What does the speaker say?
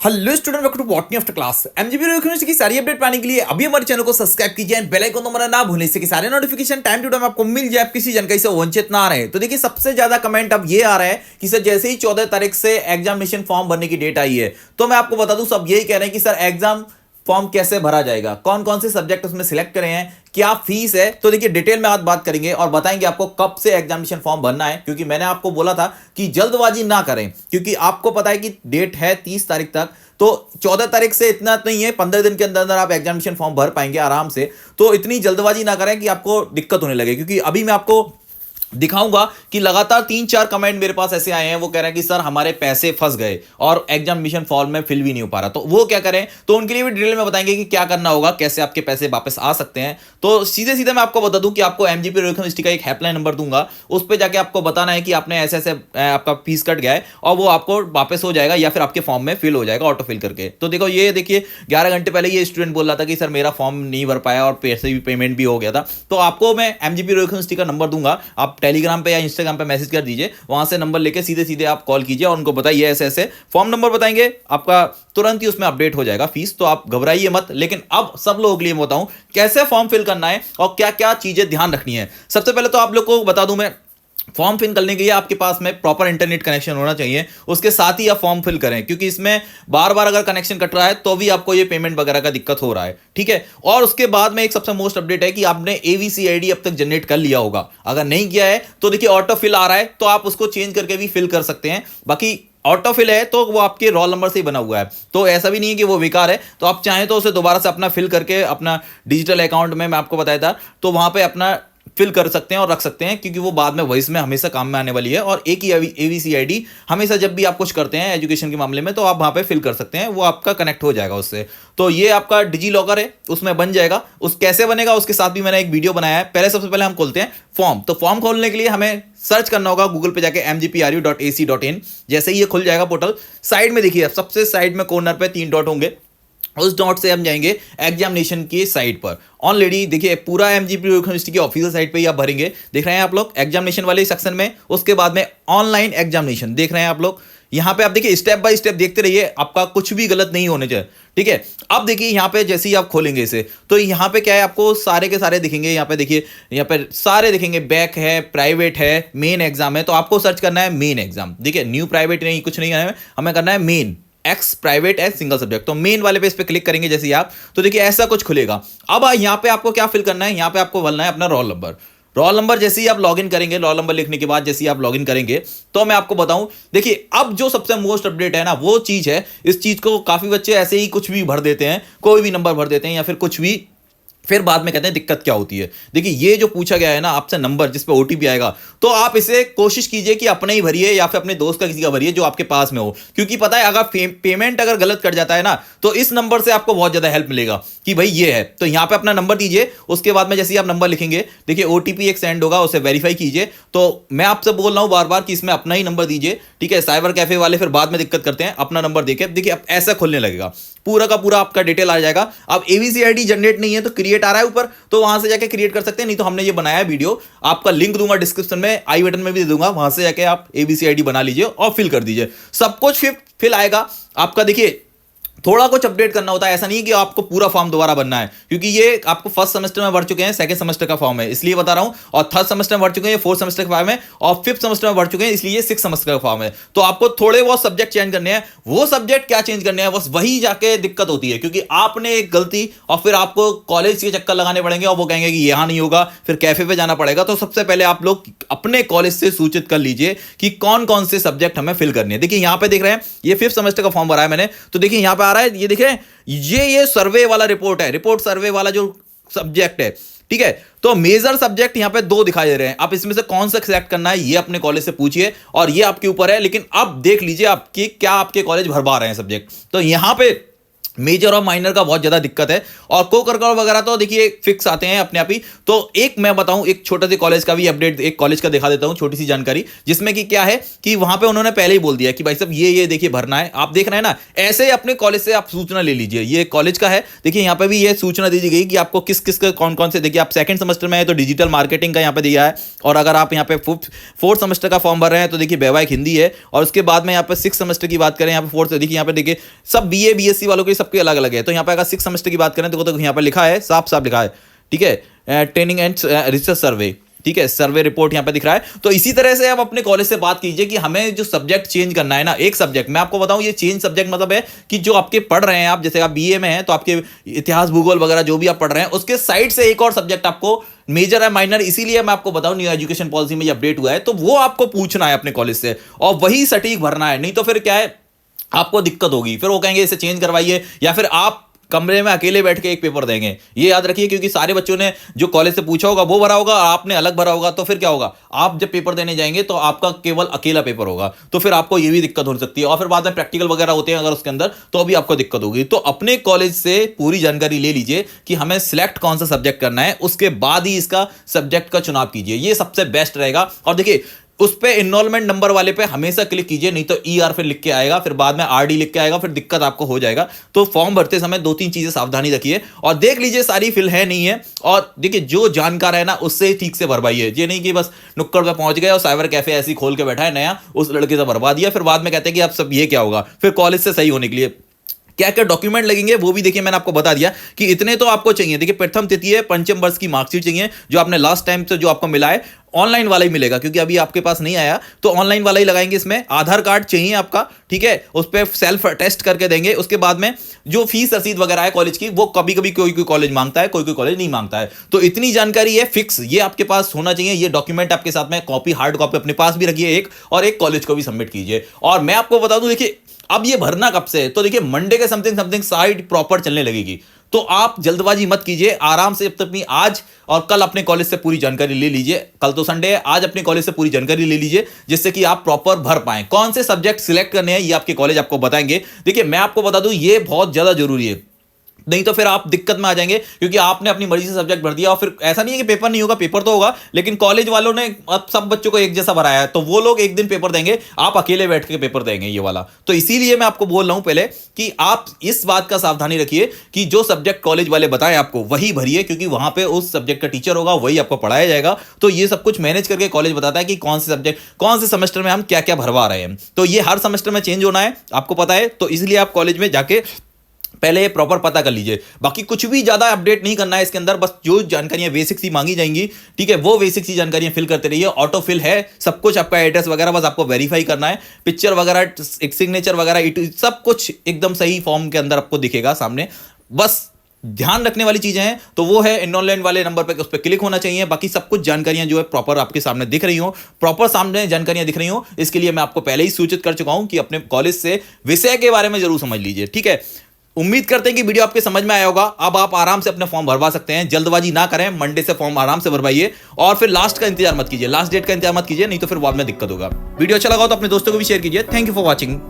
Hello student, welcome to botany after class. MGP university की सारी update पाने के लिए अभी हमारे चैनल को सब्सक्राइब कीजिए एंड बेल आइकन दबाना ना भूलें, इससे कि सारे नोटिफिकेशन टाइम टू टाइम आपको मिल जाए, आप किसी जानकारी से वंचित ना रहे। तो देखिए, सबसे ज्यादा कमेंट अब ये आ रहा है कि सर जैसे ही 14 तारीख से एग्जामिनेशन फॉर्म भरने की डेट आई है, तो मैं आपको बता दूं सब यही कह रहे हैं कि सर एग्जाम फॉर्म कैसे भरा जाएगा, कौन कौन से सब्जेक्ट उसमें सिलेक्ट करें हैं, क्या फीस है। तो देखिए, डिटेल में आज बात करेंगे और बताएंगे आपको कब से एग्जामिनेशन फॉर्म भरना है, क्योंकि मैंने आपको बोला था कि जल्दबाजी ना करें, क्योंकि आपको पता है कि डेट है 30 तारीख तक। तो 14 तारीख से इतना नहीं है, 15 दिन के अंदर अंदर आप एग्जामिनेशन फॉर्म भर पाएंगे आराम से। तो इतनी जल्दबाजी ना करें कि आपको दिक्कत होने लगे, क्योंकि अभी मैं आपको दिखाऊंगा कि लगातार 3-4 कमेंट मेरे पास ऐसे आए हैं, वो कह रहे हैं कि सर हमारे पैसे फंस गए और एग्जामिनेशन फॉर्म में फिल भी नहीं हो पा रहा। तो वो क्या करें, तो उनके लिए भी डिटेल में बताएंगे कि क्या करना होगा, कैसे आपके पैसे वापस आ सकते हैं। तो सीधे सीधे मैं आपको बता दूं कि आपको एमजीपी यूनिवर्सिटी का एक हेल्पलाइन नंबर दूंगा, उस पर जाके आपको बताना है कि आपने ऐसे ऐसे आपका फीस कट गया है और वो आपको वापस हो जाएगा या फिर आपके फॉर्म में फिल हो जाएगा ऑटो फिल करके। तो देखो, ये देखिए 11 घंटे पहले ये स्टूडेंट बोल रहा था कि सर मेरा फॉर्म नहीं भर पाया और पैसे भी पेमेंट भी हो गया था। तो आपको मैं एमजीपी यूनिवर्सिटी का नंबर दूंगा, आप टेलीग्राम पे या इंस्टाग्राम पे मैसेज कर दीजिए, वहां से नंबर लेके सीधे सीधे आप कॉल कीजिए और उनको बताइए ऐसे ऐसे फॉर्म नंबर बताएंगे, आपका तुरंत ही उसमें अपडेट हो जाएगा फीस। तो आप घबराइए मत। लेकिन अब सब लोगों के लिए मैं बताऊं कैसे फॉर्म फिल करना है और क्या क्या चीजें ध्यान रखनी है। सबसे पहले तो आप लोग को बता दूं मैं, फॉर्म फिल करने के लिए आपके पास में प्रॉपर इंटरनेट कनेक्शन होना चाहिए, उसके साथ ही आप फॉर्म फिल करें, क्योंकि इसमें बार बार अगर कनेक्शन कट रहा है तो भी आपको ये पेमेंट वगैरह का दिक्कत हो रहा है, ठीक है। और उसके बाद में एक सबसे मोस्ट अपडेट है कि आपने एवीसी आईडी अब तक जनरेट कर लिया होगा। अगर नहीं किया है तो देखिए, ऑटो फिल आ रहा है तो आप उसको चेंज करके भी फिल कर सकते हैं। बाकी ऑटो फिल है तो वो आपके रोल नंबर से ही बना हुआ है, तो ऐसा भी नहीं है कि वो बेकार है। तो आप चाहें तो उसे दोबारा से अपना फिल करके अपना डिजिटल अकाउंट में, मैं आपको बताया था, तो वहां पे अपना फिल कर सकते हैं और रख सकते हैं, क्योंकि वो बाद में वॉइस में हमेशा काम में आने वाली है। और एक ही एवीसी आईडी हमेशा जब भी आप कुछ करते हैं एजुकेशन के मामले में, तो आप वहां पे फिल कर सकते हैं, वो आपका कनेक्ट हो जाएगा उससे। तो ये आपका डिजी लॉकर है, उसमें बन जाएगा। उस कैसे बनेगा उसके साथ भी मैंने एक वीडियो बनाया है। पहले सबसे पहले हम खोलते हैं फॉर्म। तो फॉर्म खोलने के लिए हमें सर्च करना होगा गूगल पे जाके mgpru.ac.in। जैसे ही ये खुल जाएगा पोर्टल, साइड में देखिए, सबसे साइड में कॉर्नर पे 3 डॉट होंगे, उस डॉट से हम जाएंगे एग्जामिनेशन की साइट पर। ऑलरेडी देखिए, पूरा एमजीपी यूनिवर्सिटी की ऑफिशियल साइट पे ही आप भरेंगे, देख रहे हैं आप लोग एग्जामिनेशन वाले सेक्शन में। उसके बाद में ऑनलाइन एग्जामिनेशन देख रहे हैं आप लोग, यहां पे आप देखिए स्टेप बाय स्टेप देखते रहिए, आपका कुछ भी गलत नहीं होने चाहिए, ठीक है। अब देखिए यहाँ पे जैसे ही आप खोलेंगे इसे, तो यहाँ पे क्या है, आपको सारे के सारे दिखेंगे। यहाँ पे देखिए, यहाँ पे सारे दिखेंगे, बैक है, प्राइवेट है, मेन एग्जाम है। तो आपको सर्च करना है मेन एग्जाम। देखिए, न्यू प्राइवेट नहीं, कुछ नहीं है, हमें करना है main, ex private as single subject. तो मेन वाले पे इस पे क्लिक करेंगे जैसे ही आप, तो देखिए ऐसा कुछ खुलेगा। अब यहाँ पे आपको क्या फिल करना है, यहाँ पे आपको भरना है अपना रोल नंबर। रोल नंबर जैसे ही आप लॉगिन करेंगे, रोल नंबर लिखने के बाद जैसे ही आप लॉगिन करेंगे, तो मैं आपको बताऊं, देखिए अब जो सबसे मोस्ट अपडेट है ना, वो चीज है, इस चीज को काफी बच्चे ऐसे ही कुछ भी भर देते हैं, कोई भी नंबर भर देते हैं या फिर कुछ भी, फिर बाद में कहते हैं दिक्कत क्या होती है। देखिए, ये जो पूछा गया है ना आपसे नंबर, जिस पे ओटीपी आएगा, तो आप इसे कोशिश कीजिए कि अपने ही भरिए या फिर अपने दोस्त का किसी का भरिए जो आपके पास में हो, क्योंकि पता है अगर पेमेंट अगर गलत कर जाता है ना, तो इस नंबर से आपको बहुत ज्यादा हेल्प मिलेगा कि भाई ये है। तो यहां पे अपना नंबर दीजिए, उसके बाद में जैसे ही आप नंबर लिखेंगे, देखिए ओटीपी एक सेंड होगा, उसे वेरीफाई कीजिए। तो मैं आपसे बोल रहा हूं बार बार कि इसमें अपना ही नंबर दीजिए, ठीक है। साइबर कैफे वाले फिर बाद में दिक्कत करते हैं, अपना नंबर देके देखिए अब ऐसा खुलने लगेगा, पूरा का पूरा आपका डिटेल आ जाएगा। अब एवीसी आईडी जनरेट नहीं है तो क्रिएट आ रहा है ऊपर, तो वहां से जाके क्रिएट कर सकते हैं, नहीं तो हमने ये बनाया है वीडियो, आपका लिंक दूंगा डिस्क्रिप्शन में, आई बटन में भी दे दूंगा, वहां से जाके आप एबीसी आईडी बना लीजिए और फिल कर दीजिए। सब कुछ फिल आएगा आपका। देखिए, थोड़ा कुछ अपडेट करना होता है, ऐसा नहीं है कि आपको पूरा फॉर्म दोबारा बनना है, क्योंकि ये आपको फर्स्ट सेमेस्टर में भर चुके हैं, सेकंड सेमेस्टर का फॉर्म है इसलिए बता रहा हूं, और थर्ड सेमेस्टर में भर चुके हैं, फोर्थ सेमेस्टर का फॉर्म है, और फिफ्थ सेमेस्टर में भर चुके हैं इसलिए सिक्स सेमेस्टर का फॉर्म है। तो आपको थोड़े बहुत सब्जेक्ट चेंज करने हैं, वो सब्जेक्ट क्या चेंज करने हैं, बस वही जाके दिक्कत होती है, क्योंकि आपने एक गलती और फिर आपको कॉलेज के चक्कर लगाने पड़ेंगे और वो कहेंगे कि यहां नहीं होगा, फिर कैफे पे जाना पड़ेगा। तो सबसे पहले आप लोग अपने कॉलेज से सूचित कर लीजिए कि कौन कौन से सब्जेक्ट हमें फिल करने हैं। देखिए, यहां पे देख रहे हैं, ये फिफ्थ सेमेस्टर का फॉर्म भरा है मैंने, तो देखिए यहां पे आ रहा है, ये देख रहे हैं, ये सर्वे वाला रिपोर्ट है, रिपोर्ट सर्वे वाला जो सब्जेक्ट है, ठीक है। तो मेजर सब्जेक्ट यहां पे 2 दिखाई दे रहे हैं, आप इसमें से कौन सा सिलेक्ट करना है ये अपने कॉलेज से पूछिए, और ये आपके ऊपर है। लेकिन अब देख लीजिए आपकी क्या आपके कॉलेज भरवा रहे हैं सब्जेक्ट। तो यहां पे मेजर और माइनर का बहुत ज्यादा दिक्कत है, और को करिकुलर वगैरह तो देखिए फिक्स आते हैं अपने आप ही। तो एक मैं बताऊं, एक छोटे से कॉलेज का भी अपडेट, एक कॉलेज का दिखा देता हूं, छोटी सी जानकारी, जिसमें कि क्या है कि वहां पे उन्होंने पहले ही बोल दिया कि भाई साहब ये देखिए भरना है, आप देख रहे हैं ना, ऐसे अपने कॉलेज से आप सूचना ले लीजिए। ये कॉलेज का है, देखिए यहाँ पे भी ये सूचना दी गई कि आपको किस किस कौन कौन से, देखिए आप सेकंड सेमेस्टर में है तो डिजिटल मार्केटिंग का यहाँ पे दिया है, और अगर आप यहाँ पे फोर्थ सेमेस्टर का फॉर्म भर रहे हैं तो देखिए वैवाहिक हिंदी है, और उसके बाद में यहाँ पे सिक्स सेमेस्टर की बात करें, यहाँ पे फोर्थ, देखिए यहाँ पे देखिए सब बीए बीएससी वालों के सबके अलग अलग है। तो यहाँ पे अगर सिक्स सेमेस्टर की बात करें तो यहाँ पे लिखा है, साफ साफ लिखा है, ठीक है, ट्रेनिंग एंड रिसर्च सर्वे, ठीक है, सर्वे रिपोर्ट यहाँ पे दिख रहा है। तो इसी तरह से आप अपने कॉलेज से बात कीजिए कि हमें जो सब्जेक्ट चेंज करना है ना, एक सब्जेक्ट मैं आपको बताऊं, ये चेंज सब्जेक्ट मतलब है कि जो आपके पढ़ रहे हैं आप, जैसे आप बीए में हैं तो आपके इतिहास भूगोल वगैरह जो भी आप पढ़ रहे हैं उसके साइड से एक और सब्जेक्ट आपको मेजर है माइनर, इसीलिए मैं आपको बताऊं न्यू एजुकेशन पॉलिसी में ये अपडेट हुआ है, तो वो आपको पूछना है अपने कॉलेज से और वही सटीक भरना है, नहीं तो फिर क्या है आपको दिक्कत होगी, फिर वो कहेंगे इसे चेंज करवाइए, या फिर आप कमरे में अकेले बैठ के एक पेपर देंगे। ये याद रखिए, क्योंकि सारे बच्चों ने जो कॉलेज से पूछा होगा वो भरा होगा, आपने अलग भरा होगा, तो फिर क्या होगा, आप जब पेपर देने जाएंगे तो आपका केवल अकेला पेपर होगा, तो फिर आपको ये भी दिक्कत हो सकती है, और फिर बाद में प्रैक्टिकल वगैरह होते हैं अगर उसके अंदर, तो अभी आपको दिक्कत होगी। तो अपने कॉलेज से पूरी जानकारी ले लीजिए कि हमें सिलेक्ट कौन सा सब्जेक्ट करना है, उसके बाद ही इसका सब्जेक्ट का चुनाव कीजिए, ये सबसे बेस्ट रहेगा। और देखिए उस पे इनरोलमेंट नंबर वाले पे हमेशा क्लिक कीजिए, नहीं तो ईआर फिर लिख के आएगा, फिर बाद में आरडी लिख के आएगा, फिर दिक्कत आपको हो जाएगा। तो फॉर्म भरते समय दो तीन चीजें सावधानी रखिए और देख लीजिए सारी फिल है नहीं है, और देखिए जो जानकार है ना उससे ठीक से भरवाइए, ये नहीं कि बस नुक्कड़ पे पहुंच गए और साइबर कैफे ऐसे ही खोल के बैठा है नया, उस लड़के से भरवा दिया, फिर बाद में कहते हैं कि आप सब ये क्या होगा। फिर कॉलेज से सही होने के लिए क्या क्या डॉक्यूमेंट लगेंगे वो भी देखिए मैंने आपको बता दिया कि इतने तो आपको चाहिए। देखिए प्रथम तृतीय पंचम वर्ष की मार्कशीट चाहिए, जो आपने लास्ट टाइम से जो आपको मिला है ऑनलाइन वाला ही मिलेगा, क्योंकि अभी आपके पास नहीं आया तो ऑनलाइन वाला ही लगाएंगे इसमें। आधार कार्ड चाहिए आपका, ठीक है, उस पर सेल्फ टेस्ट करके देंगे। उसके बाद में जो फीस रसीद वगैरह है कॉलेज की, वो कभी कभी कोई कोई कॉलेज मांगता है, कोई कोई कॉलेज नहीं मांगता है। तो इतनी जानकारी है फिक्स, ये आपके पास होना चाहिए। ये डॉक्यूमेंट आपके साथ में कॉपी, हार्ड कॉपी अपने पास भी रखिए एक, और एक कॉलेज को भी सबमिट कीजिए। और मैं आपको बता दूं, देखिए अब ये भरना कब से है, तो देखिए मंडे के समथिंग समथिंग साइट प्रॉपर चलने लगेगी, तो आप जल्दबाजी मत कीजिए, आराम से अपनी आज और कल अपने कॉलेज से पूरी जानकारी ले लीजिए। कल तो संडे है, आज अपने कॉलेज से पूरी जानकारी ले लीजिए, जिससे कि आप प्रॉपर भर पाएं। कौन से सब्जेक्ट सिलेक्ट करने हैं ये आपके कॉलेज आपको बताएंगे। देखिए मैं आपको बता दूं, ये बहुत ज्यादा जरूरी है, नहीं तो फिर आप दिक्कत में आ जाएंगे, क्योंकि आपने अपनी मर्जी से सब्जेक्ट भर दिया और फिर ऐसा नहीं है कि पेपर नहीं होगा, पेपर तो होगा, लेकिन कॉलेज वालों ने अब सब बच्चों को एक जैसा भराया है, तो वो लोग एक दिन पेपर देंगे, आप अकेले बैठ के पेपर देंगे ये वाला। तो इसीलिए मैं आपको बोल रहा हूं पहले कि आप इस बात का सावधानी रखिए कि जो सब्जेक्ट कॉलेज वाले बताएं आपको वही भरिए, क्योंकि वहां पे उस सब्जेक्ट का टीचर होगा, वही आपको पढ़ाया जाएगा। तो ये सब कुछ मैनेज करके कॉलेज बताता है कि कौन से सब्जेक्ट कौन से सेमेस्टर में हम क्या क्या भरवा रहे हैं। तो ये हर सेमेस्टर में चेंज होना है, आपको पता है, तो इसलिए आप कॉलेज में जाके पहले प्रॉपर पता कर लीजिए। बाकी कुछ भी ज्यादा अपडेट नहीं करना है इसके अंदर, बस जो जानकारियां बेसिक सी मांगी जाएंगी, ठीक है, वो बेसिक सी जानकारियां फिल करते रहिए। ऑटो फिल है सब कुछ, आपका एड्रेस वगैरह बस आपको वेरीफाई करना है, पिक्चर वगैरह, एक सिग्नेचर वगैरह, सब कुछ एकदम सही फॉर्म के अंदर आपको दिखेगा सामने। बस ध्यान रखने वाली चीजें हैं तो वो है इनरोलमेंट वाले नंबर पे, उस पर क्लिक होना चाहिए। बाकी सब कुछ जानकारियां जो है प्रॉपर आपके सामने दिख रही हो, प्रॉपर सामने जानकारियां दिख रही हो, इसके लिए मैं आपको पहले ही सूचित कर चुका हूं कि अपने कॉलेज से विषय के बारे में जरूर समझ लीजिए, ठीक है। उम्मीद करते हैं कि वीडियो आपके समझ में आया होगा। अब आप आराम से अपने फॉर्म भरवा सकते हैं, जल्दबाजी ना करें, मंडे से फॉर्म आराम से भरवाइए, और फिर लास्ट का इंतजार मत कीजिए, लास्ट डेट का इंतजार मत कीजिए, नहीं तो फिर बाद में दिक्कत होगा। वीडियो अच्छा लगा तो अपने दोस्तों को भी शेयर कीजिए। Thank you for watching.